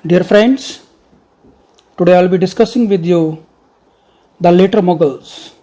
Dear friends, today I will be discussing with you the later Mughals.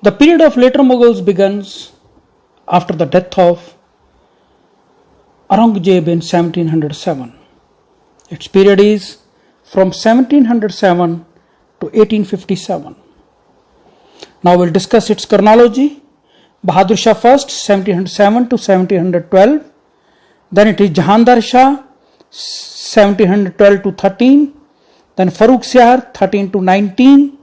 The period of later Mughals begins after the death of Aurangzeb in 1707. Its period is from 1707 to 1857. Now we will discuss its chronology. Bahadur Shah first, 1707 to 1712. Then it is Jahandar Shah, 1712 to 13. Then Farooq Shah, 13 to 19.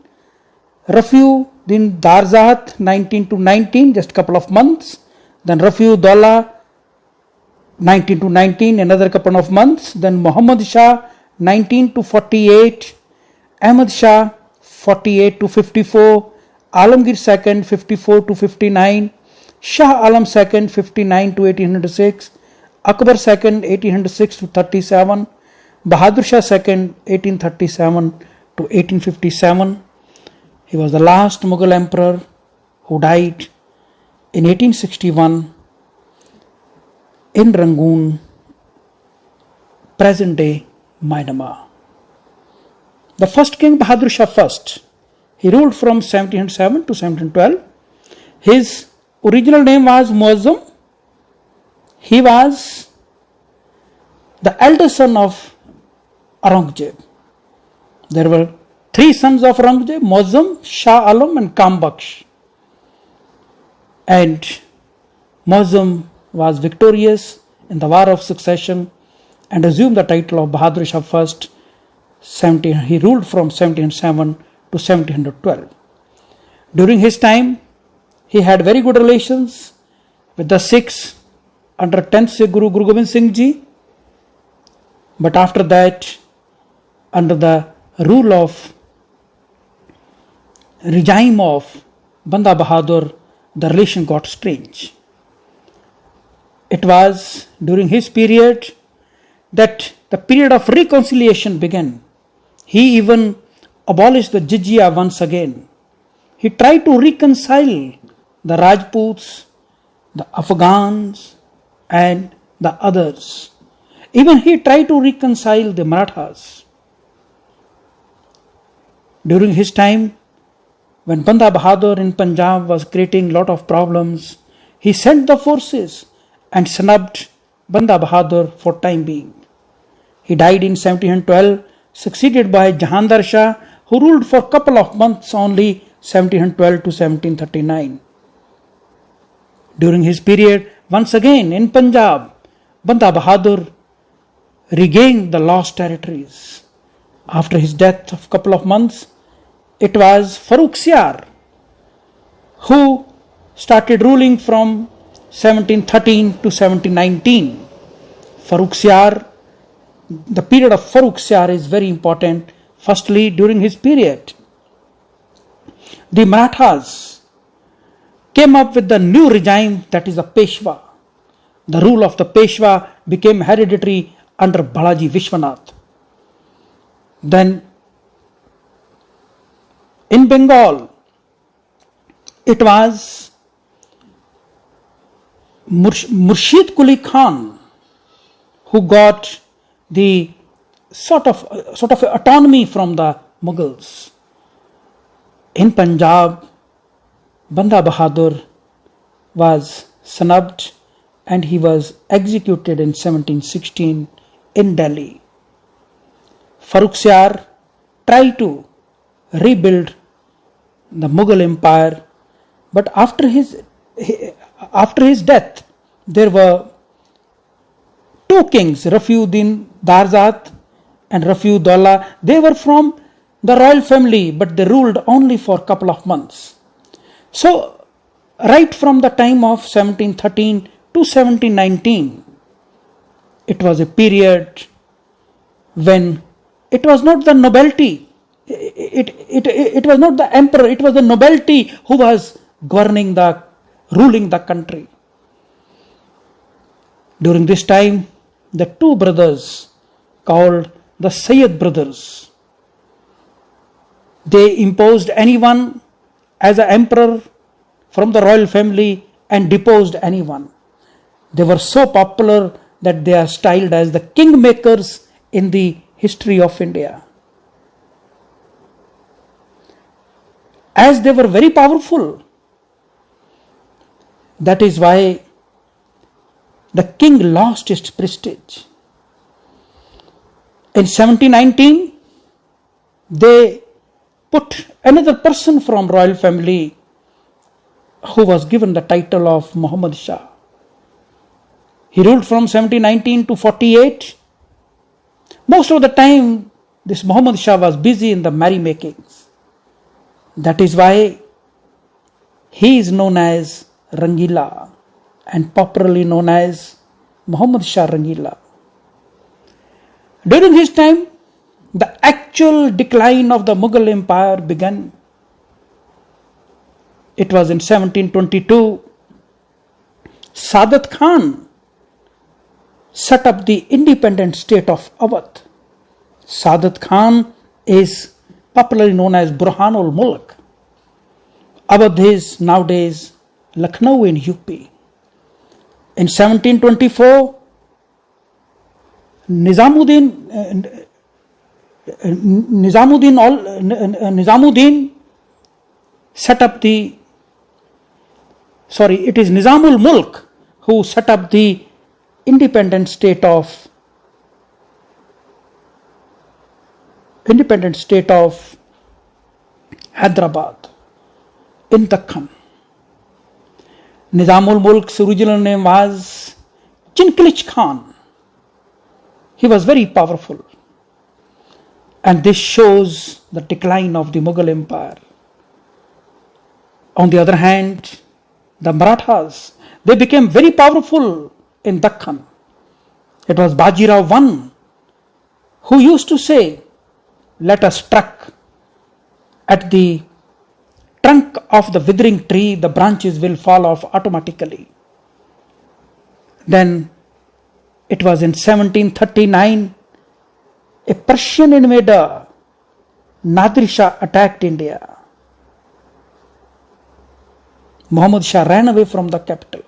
Rafiu Din Darzat, 19 to 19, just couple of months. Then Rafiu Daulah, 19 to 19, another couple of months. Then Muhammad Shah, 19 to 48. Ahmad Shah, 48 to 54. Alamgir II, 54 to 59. Shah Alam II, 59 to 1806. Akbar II, 1806 to 37. Bahadur Shah II, 1837 to 1857. He was the last Mughal emperor who died in 1861 in Rangoon, present day Myanmar. The first king, Bahadur Shah first, he ruled from 1707 to 1712. His original name was Muazzam. He was the eldest son of Aurangzeb. There were three sons of Aurangzeb: Muazzam, Shah Alam and Kambaksh. And Muazzam was victorious in the War of Succession and assumed the title of Bahadur Shah first. He ruled from 1707 to 1712. During his time, he had very good relations with the Sikhs under 10th Sikh Guru Gobind Singh Ji. But after that, under the rule of regime of Banda Bahadur, the relation got strange. It was during his period that the period of reconciliation began. He even abolished the jizya once again. He tried to reconcile the Rajputs, the Afghans and the others. Even he tried to reconcile the Marathas. During his time, when Banda Bahadur in Punjab was creating lot of problems, he sent the forces and snubbed Banda Bahadur for time being. He died in 1712, succeeded by Jahandar Shah, who ruled for a couple of months only, 1712 to 1739. During his period, once again in Punjab, Banda Bahadur regained the lost territories. After his death of a couple of months, it was Farooq Shah who started ruling from 1713 to 1719. Farooq Shah, the period of Farooq Shah is very important. Firstly, during his period, the Marathas came up with the new regime, that is the Peshwa. The rule of the Peshwa became hereditary under Balaji Vishwanath. Then in Bengal, it was Murshid Quli Khan who got the sort of autonomy from the Mughals. In Punjab, Banda Bahadur was snubbed and he was executed in 1716 in Delhi. Farooq Shah tried to rebuild the Mughal Empire, but after his death, there were two kings, Rafiu Din Darzat and Rafiu Daulah. They were from the royal family, but they ruled only for a couple of months. So, right from the time of 1713 to 1719, it was a period when it was not the nobility, it was not the emperor, it was the nobility who was ruling the country. During this time, the two brothers called the Sayyid brothers, they imposed anyone as an emperor from the royal family and deposed anyone. They were so popular that they are styled as the kingmakers in the history of India. As they were very powerful, that is why the king lost its prestige. In 1719, they put another person from royal family who was given the title of Muhammad Shah. He ruled from 1719 to 48. Most of the time, this Muhammad Shah was busy in the merrymakings. That is why he is known as Rangila and popularly known as Muhammad Shah Rangila. During his time, the actual decline of the Mughal Empire began. It was in 1722. Sadat Khan set up the independent state of Awadh. Sadat Khan is popularly known as Burhanul Mulk. Awadh is nowadays Lucknow in UP. In 1724, Nizamuddin set up the, it is Nizamul Mulk who set up the independent state of Hyderabad in Dakhan. Nizamul Mulk's original name was Chinkilich Khan. He was very powerful. And this shows the decline of the Mughal Empire. On the other hand, the Marathas, they became very powerful in Dakhan. It was Bajirao I who used to say, "Let us struck at the trunk of the withering tree, the branches will fall off automatically." Then it was in 1739, a Persian invader, Nadir Shah, attacked India. Muhammad Shah ran away from the capital.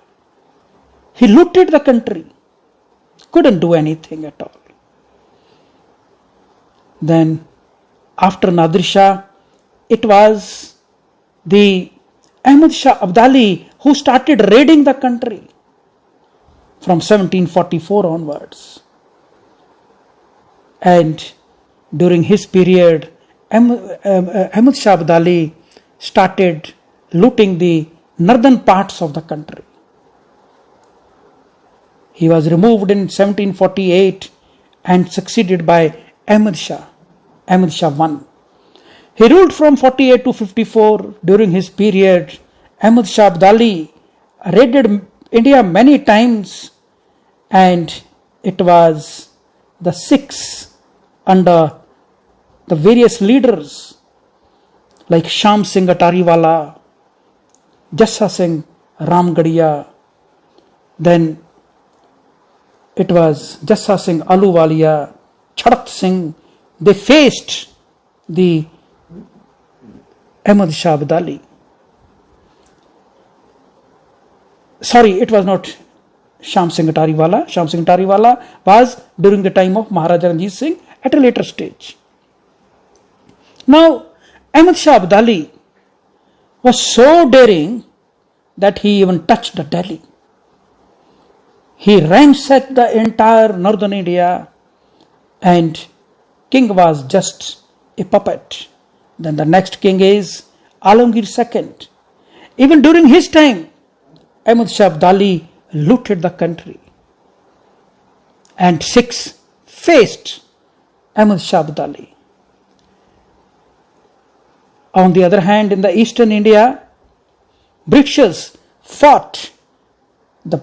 He looted the country, couldn't do anything at all. Then, after Nadir Shah, it was the Ahmad Shah Abdali who started raiding the country from 1744 onwards. And during his period, Ahmad Shah Abdali started looting the northern parts of the country. He was removed in 1748 and succeeded by Ahmad Shah I. He ruled from 48 to 54. During his period, Ahmad Shah Abdali raided India many times, and it was the Sikhs under the various leaders like Sham Singh Atariwala, Jassa Singh Ramgadiya, then it was Jassa Singh Aluwalia, Charat Singh. They faced the Ahmad Shah Abdali. Sorry, it was not Sham Singh Atariwala. Sham Singh Atariwala was during the time of Maharaja Ranjit Singh at a later stage. Now, Ahmad Shah Abdali was so daring that he even touched Delhi. He ransacked the entire northern India, and king was just a puppet. Then the next king is Alamgir II. Even during his time, Ahmad Shah Abdali looted the country, and Sikhs faced Ahmad Shah Abdali. On the other hand, in the eastern India, Britishers fought the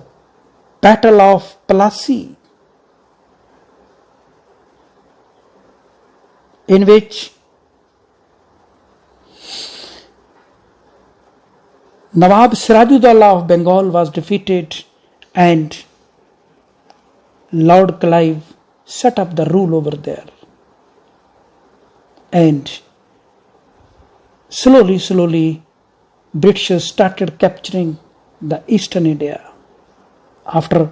Battle of Plassey, in which Nawab Sirajuddaulah of Bengal was defeated, and Lord Clive set up the rule over there. And slowly, Britishers started capturing the eastern India. After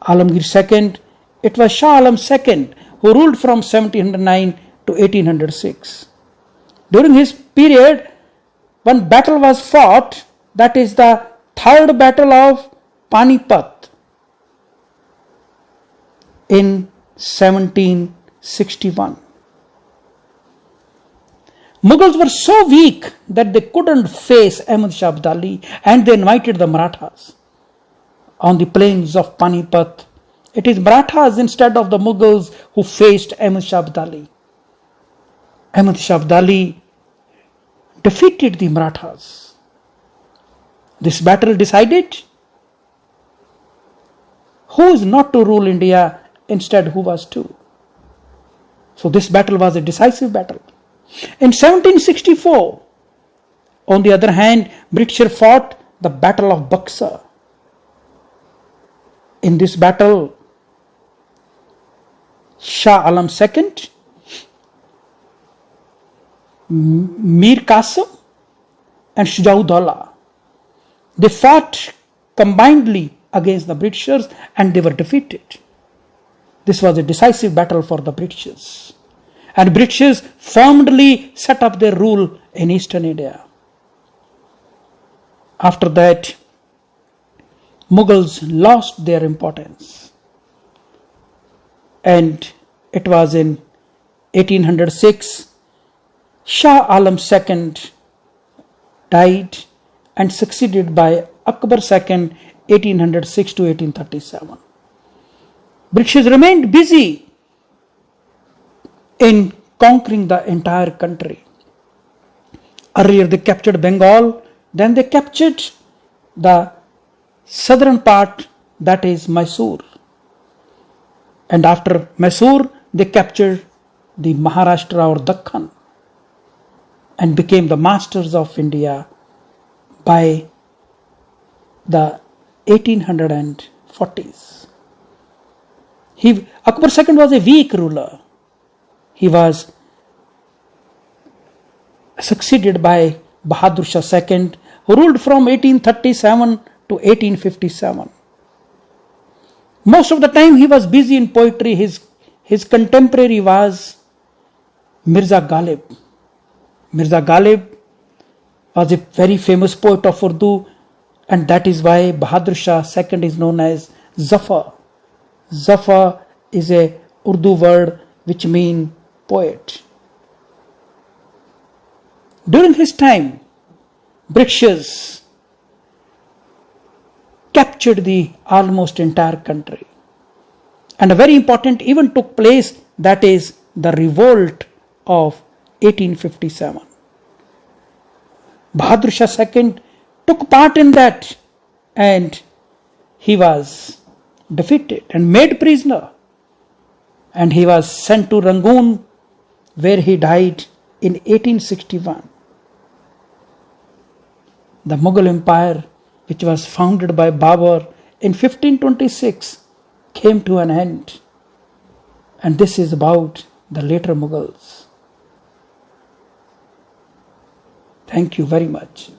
Alamgir II, it was Shah Alam II who ruled from 1709 to 1806. During his period, one battle was fought, that is the Third Battle of Panipat in 1761. Mughals were so weak that they couldn't face Ahmad Shah Abdali, and they invited the Marathas on the plains of Panipat. It is Marathas instead of the Mughals who faced Ahmad Shah Abdali. Ahmad Shah Abdali defeated the Marathas. This battle decided who is not to rule India, instead who was to. So this battle was a decisive battle. In 1764, on the other hand, Britishers fought the Battle of Buxar. In this battle, Shah Alam II, Mir Qasim and Shujauddaulah, they fought combinedly against the Britishers and they were defeated. This was a decisive battle for the Britishers. And Britishers firmly set up their rule in Eastern India. After that, Mughals lost their importance. And it was in 1806, Shah Alam II died and succeeded by Akbar II, 1806 to 1837. Britishers remained busy in conquering the entire country. Earlier they captured Bengal, then they captured the southern part, that is Mysore. And after Mysore, they captured the Maharashtra or Dakhan and became the masters of India by the 1840s. Akbar II was a weak ruler. He was succeeded by Bahadur Shah II, who ruled from 1837 to 1857. Most of the time he was busy in poetry. His contemporary was Mirza Ghalib. Mirza Ghalib was a very famous poet of Urdu, and that is why Bahadur Shah II is known as Zafar. Zafar is a Urdu word which means poet. During his time, Britishers captured the almost entire country. And a very important event took place, that is the revolt of 1857. Bahadur Shah II took part in that, and he was defeated and made prisoner. And he was sent to Rangoon, where he died in 1861. The Mughal Empire, which was founded by Babur in 1526, came to an end. And this is about the later Mughals. Thank you very much.